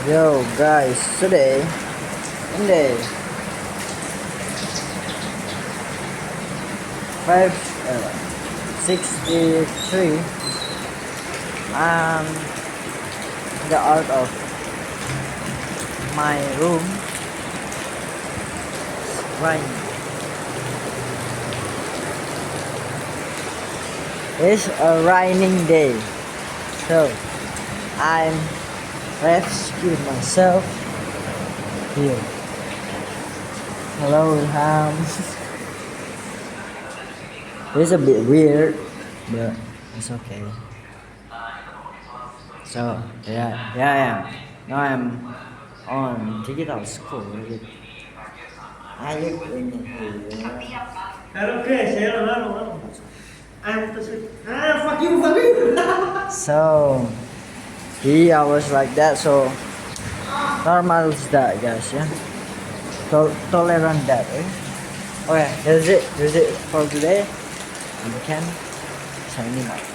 Yo guys, today in day 563, I'm the out of my room right. It's a raining day, so I'm rescue myself here. Hello, Ilham. It's a bit weird, but it's okay. So yeah. Now I'm on digital school with Ayub in here. Okay, say hello. I'm the fuck you. So he always like that. So normal is that, guys. Yeah, tolerant that. Eh? Okay, that's it. That's it for today. You can signing off.